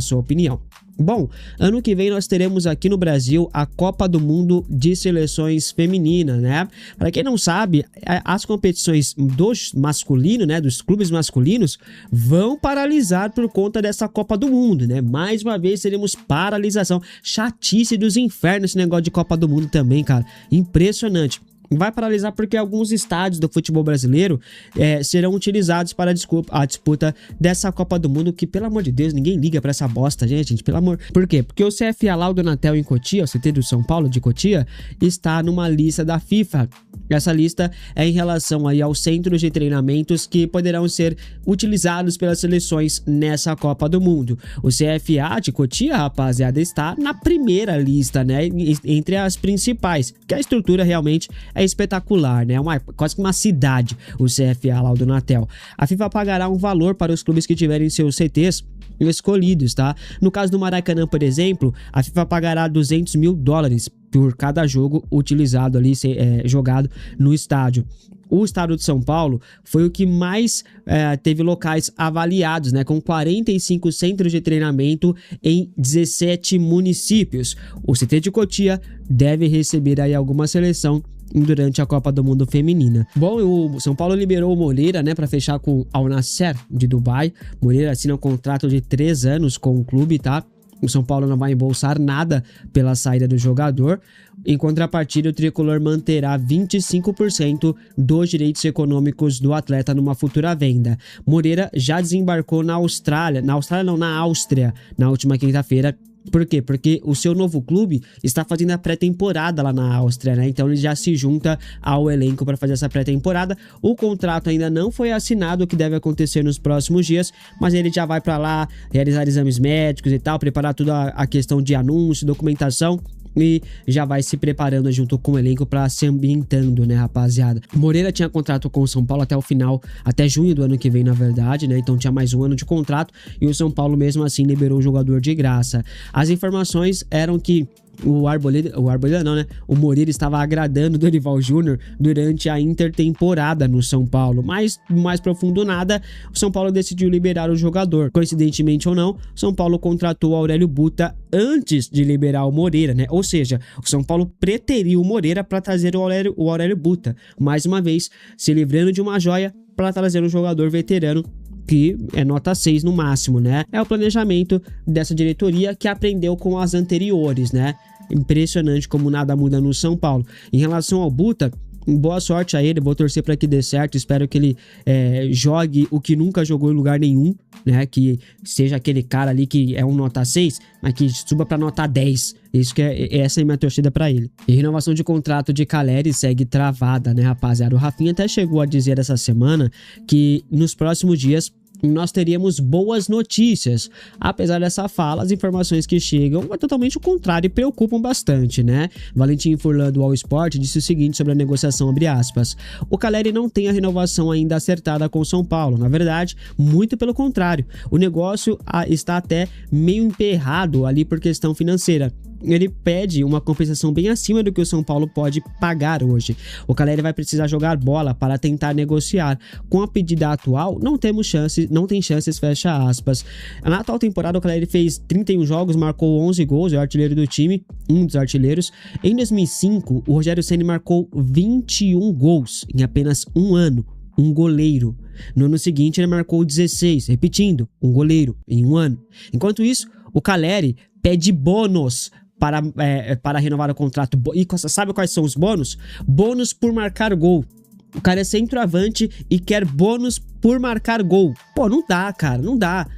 sua opinião. Bom, ano que vem nós teremos aqui no Brasil a Copa do Mundo de Seleções Femininas, né? Para quem não sabe, as competições dos masculinos, né, dos clubes masculinos, vão paralisar por conta dessa Copa do Mundo, né? Mais uma vez teremos paralisação. Chatice dos infernos esse negócio de Copa do Mundo também, cara. Impressionante. Vai paralisar porque alguns estádios do futebol brasileiro serão utilizados para a disputa dessa Copa do Mundo, que, pelo amor de Deus, ninguém liga pra essa bosta, gente, pelo amor... Por quê? Porque o CFA lá, o Donatel em Cotia, o CT do São Paulo de Cotia, está numa lista da FIFA. Essa lista é em relação aí aos centros de treinamentos que poderão ser utilizados pelas seleções nessa Copa do Mundo. O CFA de Cotia, rapaziada, está na primeira lista, né, entre as principais, que a estrutura realmente é espetacular, né? Quase que uma cidade, o CFA lá, o Donatel. A FIFA pagará um valor para os clubes que tiverem seus CTs escolhidos, tá? No caso do Maracanã, por exemplo, a FIFA pagará $200 mil por cada jogo utilizado ali, jogado no estádio. O estado de São Paulo foi o que mais teve locais avaliados, né, com 45 centros de treinamento em 17 municípios. O CT de Cotia deve receber aí alguma seleção durante a Copa do Mundo Feminina. Bom, o São Paulo liberou o Moreira, né, para fechar com o Al Nassr de Dubai. Moreira assina um contrato de 3 anos com o clube, tá? O São Paulo não vai embolsar nada pela saída do jogador. Em contrapartida, o tricolor manterá 25% dos direitos econômicos do atleta numa futura venda. Moreira já desembarcou na Áustria, na última quinta-feira. Por quê? Porque o seu novo clube está fazendo a pré-temporada lá na Áustria, né? Então ele já se junta ao elenco para fazer essa pré-temporada. O contrato ainda não foi assinado, o que deve acontecer nos próximos dias, mas ele já vai para lá realizar exames médicos e tal, preparar toda a questão de anúncio, documentação, e já vai se preparando junto com o elenco para se ambientando, né, rapaziada. Moreira tinha contrato com o São Paulo até o final, até junho do ano que vem, na verdade, né? Então tinha mais um ano de contrato e o São Paulo mesmo assim liberou o jogador de graça. As informações eram que o Moreira estava agradando o Dorival Júnior durante a intertemporada no São Paulo, mas mais profundo nada, o São Paulo decidiu liberar o jogador. Coincidentemente ou não, o São Paulo contratou o Aurélio Buta antes de liberar o Moreira, né? Ou seja, o São Paulo preteriu o Moreira para trazer o Aurélio Buta, mais uma vez se livrando de uma joia para trazer um jogador veterano que é nota 6 no máximo, né? É o planejamento dessa diretoria que aprendeu com as anteriores, né? Impressionante como nada muda no São Paulo. Em relação ao Buta, boa sorte a ele, vou torcer para que dê certo, espero que ele jogue o que nunca jogou em lugar nenhum, né? Que seja aquele cara ali que é um nota 6, mas que suba para nota 10. Essa é a minha torcida para ele. E renovação de contrato de Caleri segue travada, né, rapaziada? O Rafinha até chegou a dizer essa semana que nos próximos dias nós teríamos boas notícias. Apesar dessa fala, as informações que chegam é totalmente o contrário e preocupam bastante, né? Valentim Furlan do All Sport disse o seguinte sobre a negociação, abre aspas: o Caleri não tem a renovação ainda acertada com o São Paulo. Na verdade, muito pelo contrário. O negócio está até meio emperrado ali por questão financeira. Ele pede uma compensação bem acima do que o São Paulo pode pagar hoje. O Caleri vai precisar jogar bola para tentar negociar. Com a pedida atual, não tem chances, fecha aspas. Na atual temporada, o Caleri fez 31 jogos, marcou 11 gols, é o artilheiro do time, um dos artilheiros. Em 2005, o Rogério Ceni marcou 21 gols em apenas um ano. Um goleiro. No ano seguinte, ele marcou 16, repetindo, um goleiro em um ano. Enquanto isso, o Caleri pede bônus para renovar o contrato. E sabe quais são os bônus? Bônus por marcar gol. O cara é centroavante e quer bônus por marcar gol. Pô, não dá, cara, não dá.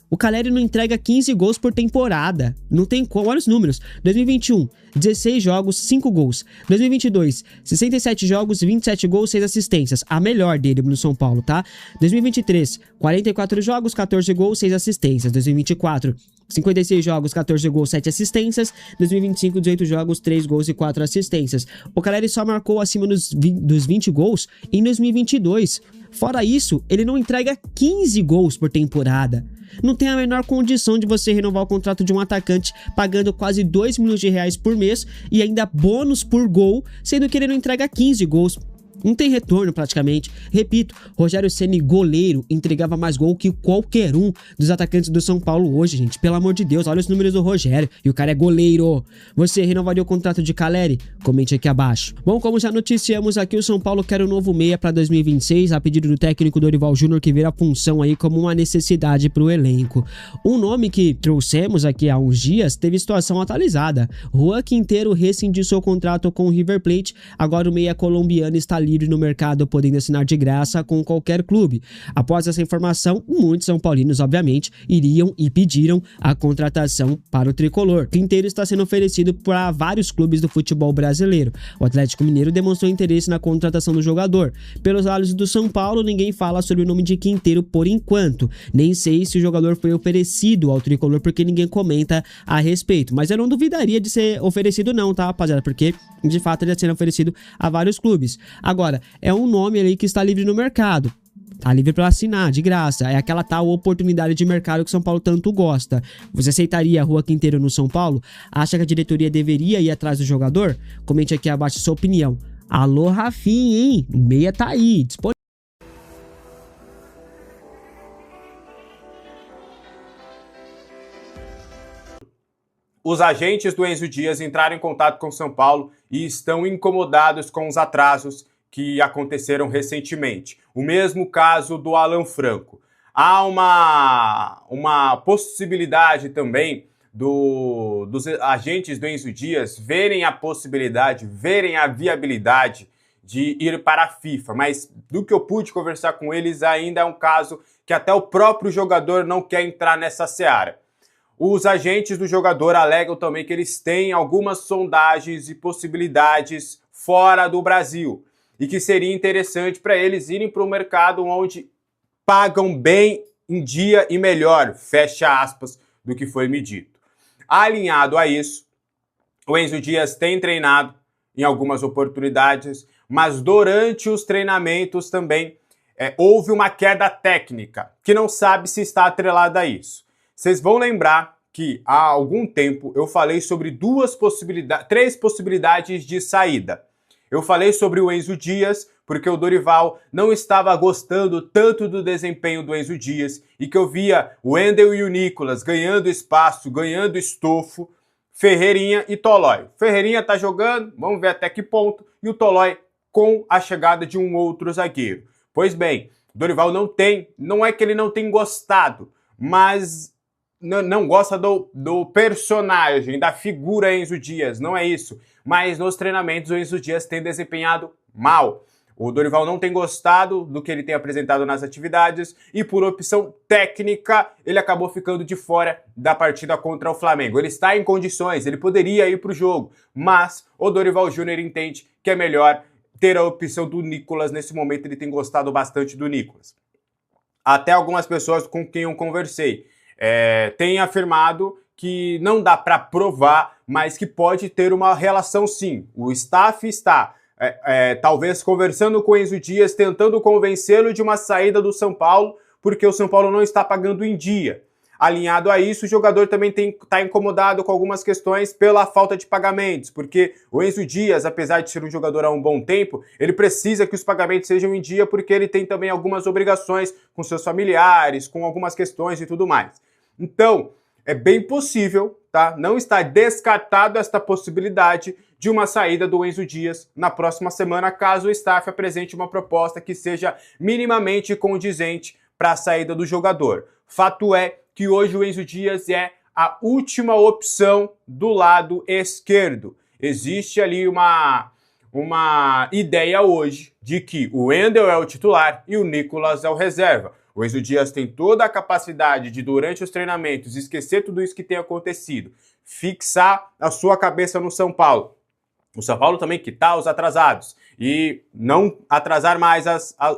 O Caleri não entrega 15 gols por temporada. Não tem como. Olha os números. 2021, 16 jogos, 5 gols. 2022, 67 jogos, 27 gols, 6 assistências. A melhor dele no São Paulo, tá? 2023, 44 jogos, 14 gols, 6 assistências. 2024, 56 jogos, 14 gols, 7 assistências. 2025, 18 jogos, 3 gols e 4 assistências. O Caleri só marcou acima dos 20 gols em 2022. Fora isso, ele não entrega 15 gols por temporada. Não tem a menor condição de você renovar o contrato de um atacante pagando quase 2 milhões de reais por mês e ainda bônus por gol, sendo que ele não entrega 15 gols. Não tem retorno praticamente. Repito, Rogério Ceni, goleiro, entregava mais gol que qualquer um dos atacantes do São Paulo hoje, gente. Pelo amor de Deus, olha os números do Rogério. E o cara é goleiro. Você renovaria o contrato de Caleri? Comente aqui abaixo. Bom, como já noticiamos aqui, o São Paulo quer um novo meia para 2026, a pedido do técnico Dorival Júnior, que vira a função aí como uma necessidade para o elenco. Um nome que trouxemos aqui há uns dias teve situação atualizada. Juan Quintero rescindiu seu contrato com o River Plate. Agora o meia colombiano está livre no mercado, podendo assinar de graça com qualquer clube. Após essa informação, muitos são paulinos, obviamente, iriam e pediram a contratação para o tricolor. Quinteiro está sendo oferecido para vários clubes do futebol brasileiro. O Atlético Mineiro demonstrou interesse na contratação do jogador. Pelos lados do São Paulo, ninguém fala sobre o nome de Quinteiro por enquanto. Nem sei se o jogador foi oferecido ao tricolor, porque ninguém comenta a respeito. Mas eu não duvidaria de ser oferecido não, tá, rapaziada? Porque, de fato, ele está sendo oferecido a vários clubes. Agora, é um nome ali que está livre no mercado. Tá livre para assinar, de graça. É aquela tal oportunidade de mercado que o São Paulo tanto gosta. Você aceitaria a Juan Quintero no São Paulo? Acha que a diretoria deveria ir atrás do jogador? Comente aqui abaixo a sua opinião. Alô, Rafinha, hein? O meia tá aí, disponível. Os agentes do Enzo Dias entraram em contato com São Paulo e estão incomodados com os atrasos que aconteceram recentemente. O mesmo caso do Alan Franco. Há uma possibilidade também dos agentes do Enzo Dias verem a possibilidade, verem a viabilidade de ir para a FIFA, mas do que eu pude conversar com eles, ainda é um caso que até o próprio jogador não quer entrar nessa seara. Os agentes do jogador alegam também que eles têm algumas sondagens e possibilidades fora do Brasil e que seria interessante para eles irem para um mercado onde pagam bem, em dia e melhor, fecha aspas, do que foi me dito. Alinhado a isso, o Enzo Dias tem treinado em algumas oportunidades, mas durante os treinamentos também houve uma queda técnica, que não sabe se está atrelada a isso. Vocês vão lembrar que há algum tempo eu falei sobre três possibilidades de saída. Eu falei sobre o Enzo Dias, porque o Dorival não estava gostando tanto do desempenho do Enzo Dias e que eu via o Wendel e o Nicolas ganhando espaço, ganhando estofo, Ferreirinha e Tolói. Ferreirinha tá jogando, vamos ver até que ponto, e o Tolói com a chegada de um outro zagueiro. Pois bem, Dorival não é que ele não tem gostado, mas não gosta do personagem, da figura Enzo Dias, não é isso. Mas nos treinamentos o Enzo Dias tem desempenhado mal. O Dorival não tem gostado do que ele tem apresentado nas atividades e por opção técnica ele acabou ficando de fora da partida contra o Flamengo. Ele está em condições, ele poderia ir para o jogo, mas o Dorival Júnior entende que é melhor ter a opção do Nicolas. Nesse momento ele tem gostado bastante do Nicolas. Até algumas pessoas com quem eu conversei têm afirmado que não dá para provar, mas que pode ter uma relação sim. O staff está talvez conversando com o Enzo Dias, tentando convencê-lo de uma saída do São Paulo, porque o São Paulo não está pagando em dia. Alinhado a isso, o jogador também está incomodado com algumas questões pela falta de pagamentos, porque o Enzo Dias, apesar de ser um jogador há um bom tempo, ele precisa que os pagamentos sejam em dia, porque ele tem também algumas obrigações com seus familiares, com algumas questões e tudo mais. Então, é bem possível, tá? Não está descartado esta possibilidade de uma saída do Enzo Dias na próxima semana, caso o staff apresente uma proposta que seja minimamente condizente para a saída do jogador. Fato é que hoje o Enzo Dias é a última opção do lado esquerdo. Existe ali uma ideia hoje de que o Wendel é o titular e o Nicolas é o reserva. O Enzo Dias tem toda a capacidade de, durante os treinamentos, esquecer tudo isso que tem acontecido, fixar a sua cabeça no São Paulo. O São Paulo também quitar os atrasados e não atrasar mais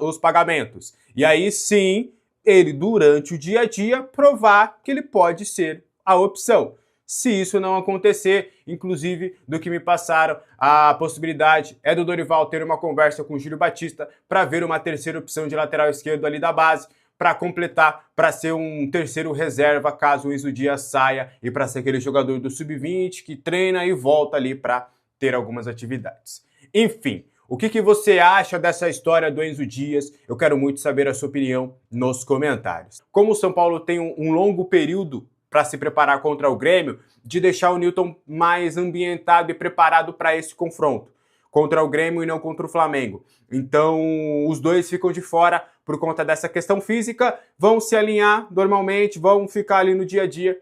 os pagamentos. E aí sim, ele, durante o dia a dia, provar que ele pode ser a opção. Se isso não acontecer, inclusive do que me passaram, a possibilidade é do Dorival ter uma conversa com o Júlio Batista para ver uma terceira opção de lateral esquerdo ali da base, para completar, para ser um terceiro reserva caso o Enzo Dias saia e para ser aquele jogador do sub-20 que treina e volta ali para ter algumas atividades. Enfim, O que você acha dessa história do Enzo Dias? Eu quero muito saber a sua opinião nos comentários. Como o São Paulo tem um longo período para se preparar contra o Grêmio, de deixar o Newton mais ambientado e preparado para esse confronto contra o Grêmio e não contra o Flamengo. Então, os dois ficam de fora por conta dessa questão física, vão se alinhar normalmente, vão ficar ali no dia a dia.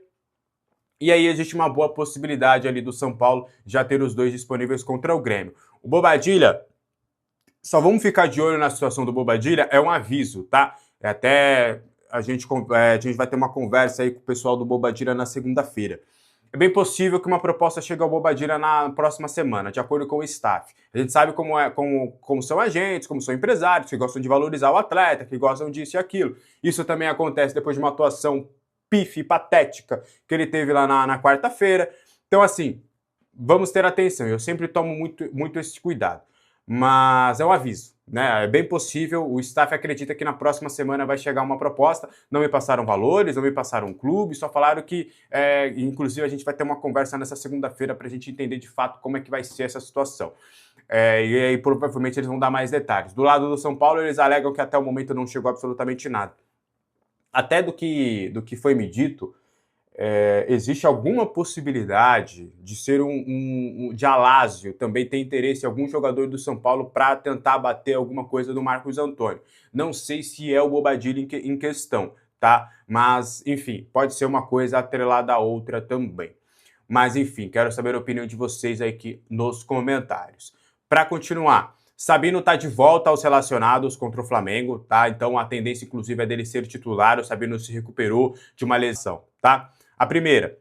E aí existe uma boa possibilidade ali do São Paulo já ter os dois disponíveis contra o Grêmio. O Bobadilla, só vamos ficar de olho na situação do Bobadilla, é um aviso, tá? Até a gente vai ter uma conversa aí com o pessoal do Bobadilla na segunda-feira. É bem possível que uma proposta chegue ao Bobadilla na próxima semana, de acordo com o staff. A gente sabe como são agentes, como são empresários, que gostam de valorizar o atleta, que gostam disso e aquilo. Isso também acontece depois de uma atuação pífia, patética, que ele teve lá na quarta-feira. Então, assim, vamos ter atenção. Eu sempre tomo muito esse cuidado. Mas é um aviso, né? É bem possível, o staff acredita que na próxima semana vai chegar uma proposta. Não me passaram valores, não me passaram um clube, só falaram que, inclusive, a gente vai ter uma conversa nessa segunda-feira para a gente entender de fato como é que vai ser essa situação. E aí, provavelmente, eles vão dar mais detalhes. Do lado do São Paulo, eles alegam que até o momento não chegou absolutamente nada. Até do que foi me dito, existe alguma possibilidade de ser de Alásio também ter interesse em algum jogador do São Paulo para tentar bater alguma coisa do Marcos Antônio. Não sei se é o Bobadilla em questão, tá? Mas, enfim, pode ser uma coisa atrelada à outra também. Mas, enfim, quero saber a opinião de vocês aqui nos comentários. Para continuar, Sabino tá de volta aos relacionados contra o Flamengo, tá? Então a tendência, inclusive, é dele ser titular. O Sabino se recuperou de uma lesão, tá? A primeira,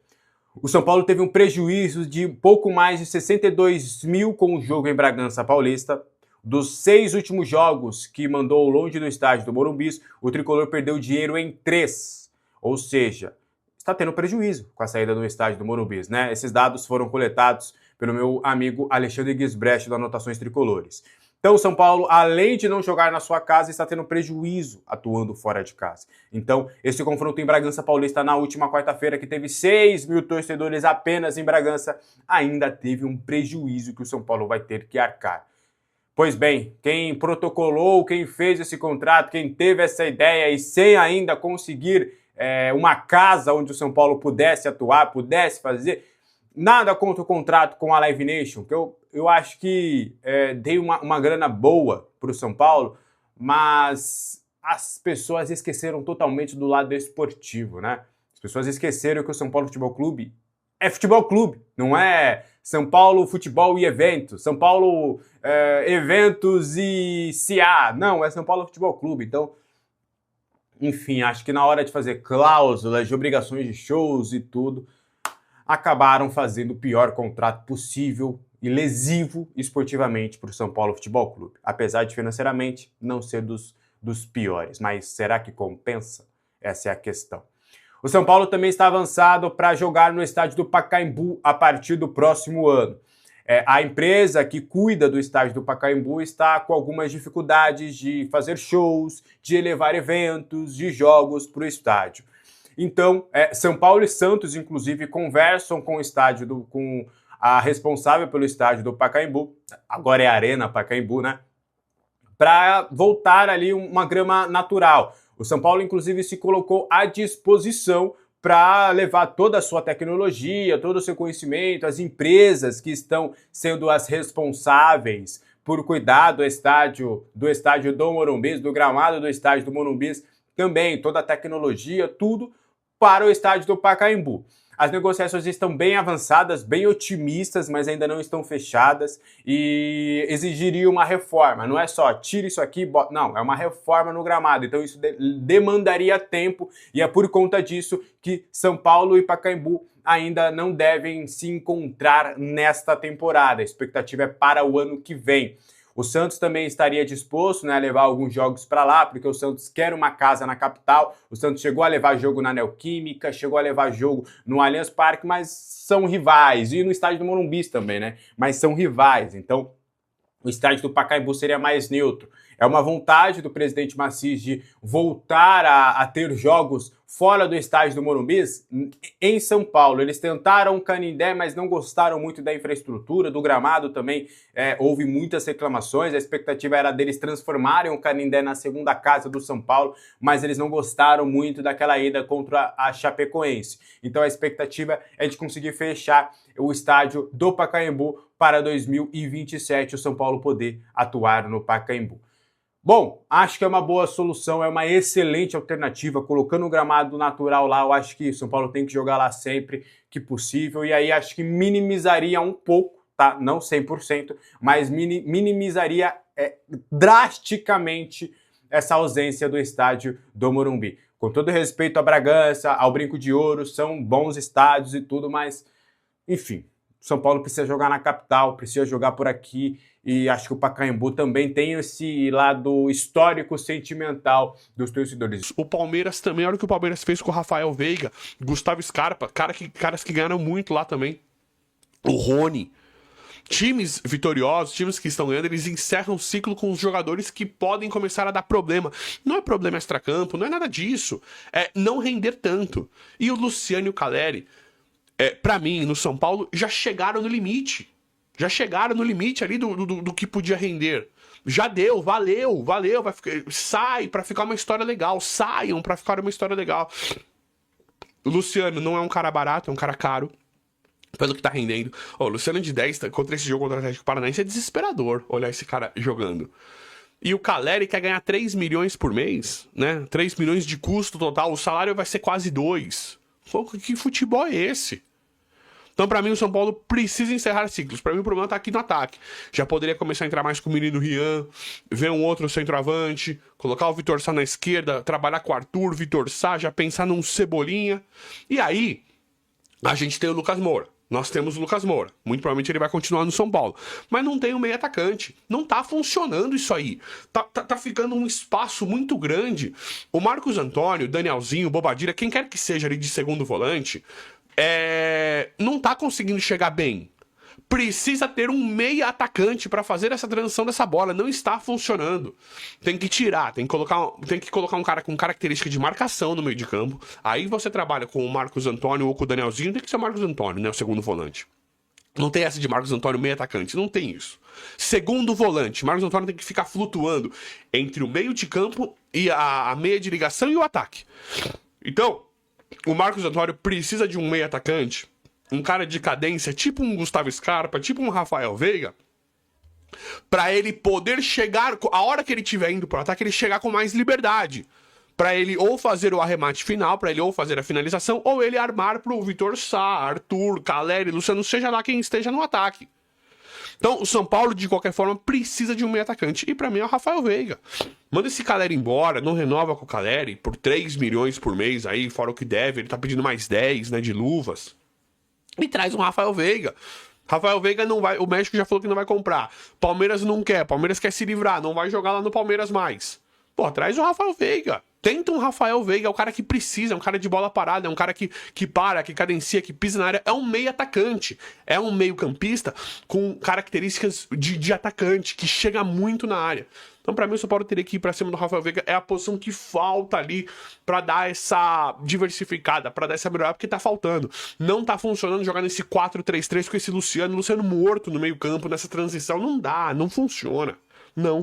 o São Paulo teve um prejuízo de pouco mais de 62 mil com o jogo em Bragança Paulista. Dos 6 últimos jogos que mandou longe do estádio do Morumbi, o tricolor perdeu dinheiro em 3. Ou seja, está tendo prejuízo com a saída do estádio do Morumbi, né? Esses dados foram coletados pelo meu amigo Alexandre Guisbrecht, do Anotações Tricolores. Então, o São Paulo, além de não jogar na sua casa, está tendo prejuízo atuando fora de casa. Então, esse confronto em Bragança Paulista na última quarta-feira, que teve 6 mil torcedores apenas em Bragança, ainda teve um prejuízo que o São Paulo vai ter que arcar. Pois bem, quem protocolou, quem fez esse contrato, quem teve essa ideia e sem ainda conseguir uma casa onde o São Paulo pudesse atuar, pudesse fazer, nada contra o contrato com a Live Nation, que eu acho que dei uma grana boa para o São Paulo, mas as pessoas esqueceram totalmente do lado esportivo, né? As pessoas esqueceram que o São Paulo Futebol Clube é futebol clube, não é São Paulo Futebol e Eventos, São Paulo Eventos e CA, não, é São Paulo Futebol Clube. Então, enfim, acho que na hora de fazer cláusulas de obrigações de shows e tudo, acabaram fazendo o pior contrato possível e lesivo esportivamente para o São Paulo Futebol Clube. Apesar de financeiramente não ser dos piores. Mas será que compensa? Essa é a questão. O São Paulo também está avançado para jogar no estádio do Pacaembu a partir do próximo ano. A empresa que cuida do estádio do Pacaembu está com algumas dificuldades de fazer shows, de elevar eventos, de jogos para o estádio. Então, São Paulo e Santos, inclusive, conversam com o estádio, com a responsável pelo estádio do Pacaembu, agora é a Arena Pacaembu, né? Para voltar ali uma grama natural. O São Paulo, inclusive, se colocou à disposição para levar toda a sua tecnologia, todo o seu conhecimento, as empresas que estão sendo as responsáveis por cuidar do estádio do Morumbi, do gramado do estádio do Morumbi, também toda a tecnologia, tudo para o estádio do Pacaembu. As negociações estão bem avançadas, bem otimistas, mas ainda não estão fechadas e exigiria uma reforma. Não é só tira isso aqui, bota... não, é uma reforma no gramado. Então isso demandaria tempo e é por conta disso que São Paulo e Pacaembu ainda não devem se encontrar nesta temporada. A expectativa é para o ano que vem. O Santos também estaria disposto, né, a levar alguns jogos para lá, porque o Santos quer uma casa na capital. O Santos chegou a levar jogo na Neoquímica, chegou a levar jogo no Allianz Parque, mas são rivais. E no estádio do Morumbi também, né? Mas são rivais. Então, o estádio do Pacaembu seria mais neutro. É uma vontade do presidente Massis de voltar a ter jogos fora do estádio do Morumbi, em São Paulo. Eles tentaram o Canindé, mas não gostaram muito da infraestrutura, do gramado também. Houve muitas reclamações, a expectativa era deles transformarem o Canindé na segunda casa do São Paulo, mas eles não gostaram muito daquela ida contra a Chapecoense. Então a expectativa é de conseguir fechar o estádio do Pacaembu para 2027, o São Paulo poder atuar no Pacaembu. Bom, acho que é uma boa solução, é uma excelente alternativa, colocando o gramado natural lá, eu acho que o São Paulo tem que jogar lá sempre que possível, e aí acho que minimizaria um pouco, tá? Não 100%, mas minimizaria drasticamente essa ausência do estádio do Morumbi. Com todo respeito a Bragança, ao Brinco de Ouro, são bons estádios e tudo, mas, enfim, São Paulo precisa jogar na capital, precisa jogar por aqui, e acho que o Pacaembu também tem esse lado histórico, sentimental dos torcedores. O Palmeiras também, olha o que o Palmeiras fez com o Rafael Veiga, Gustavo Scarpa, caras que ganharam muito lá também. O Rony. Times vitoriosos, times que estão ganhando, eles encerram o ciclo com os jogadores que podem começar a dar problema. Não é problema extracampo, não é nada disso. É não render tanto. E o Luciano e o Caleri, pra mim, no São Paulo, já chegaram no limite. Já chegaram no limite ali do que podia render. Já deu, valeu, vai sai pra ficar uma história legal. Saiam pra ficar uma história legal. O Luciano não é um cara barato, é um cara caro. Pelo que tá rendendo. O Luciano de 10 contra esse jogo contra o Atlético Paranaense é desesperador olhar esse cara jogando. E o Caleri quer ganhar 3 milhões por mês, né? 3 milhões de custo total. O salário vai ser quase 2. Pô, que futebol é esse? Então, pra mim, o São Paulo precisa encerrar ciclos. Pra mim, o problema tá aqui no ataque. Já poderia começar a entrar mais com o menino Rian, ver um outro centroavante, colocar o Vitor Sá na esquerda, trabalhar com o Arthur, Vitor Sá, já pensar num Cebolinha. E aí, a gente tem o Lucas Moura. Nós temos o Lucas Moura. Muito provavelmente ele vai continuar no São Paulo. Mas não tem um meio atacante. Não tá funcionando isso aí. Tá ficando um espaço muito grande. O Marcos Antônio, Danielzinho, Bobadilla, quem quer que seja ali de segundo volante, não tá conseguindo chegar bem. Precisa ter um meia atacante para fazer essa transição dessa bola. Não está funcionando. Tem que tirar, tem que colocar um cara com característica de marcação no meio de campo. Aí você trabalha com o Marcos Antônio ou com o Danielzinho, tem que ser o Marcos Antônio, né? O segundo volante. Não tem essa de Marcos Antônio meia atacante, não tem isso. Segundo volante, Marcos Antônio tem que ficar flutuando entre o meio de campo e a meia de ligação e o ataque. Então, o Marcos Antônio precisa de um meia atacante, um cara de cadência, tipo um Gustavo Scarpa, tipo um Rafael Veiga, pra ele poder chegar, a hora que ele estiver indo pro ataque, ele chegar com mais liberdade. Pra ele ou fazer o arremate final, pra ele ou fazer a finalização, ou ele armar pro Vitor Sá, Arthur, Caleri, Luciano, seja lá quem esteja no ataque. Então, o São Paulo, de qualquer forma, precisa de um meio atacante. E pra mim é o Rafael Veiga. Manda esse Caleri embora, não renova com o Caleri por 3 milhões por mês aí, fora o que deve. Ele tá pedindo mais 10, né, de luvas. E traz um Rafael Veiga. Rafael Veiga não vai... O México já falou que não vai comprar. Palmeiras não quer. Palmeiras quer se livrar. Não vai jogar lá no Palmeiras mais. Pô, traz o Rafael Veiga. Tenta um Rafael Veiga, é o cara que precisa, é um cara de bola parada, é um cara que para, que cadencia, que pisa na área. É um meio atacante. É um meio campista com características de atacante, que chega muito na área. Então, pra mim, o São Paulo teria que ir pra cima do Rafael Veiga. É a posição que falta ali pra dar essa diversificada, pra dar essa melhorada, porque tá faltando. Não tá funcionando jogar nesse 4-3-3 com esse Luciano morto no meio campo, nessa transição. Não dá, não funciona. Não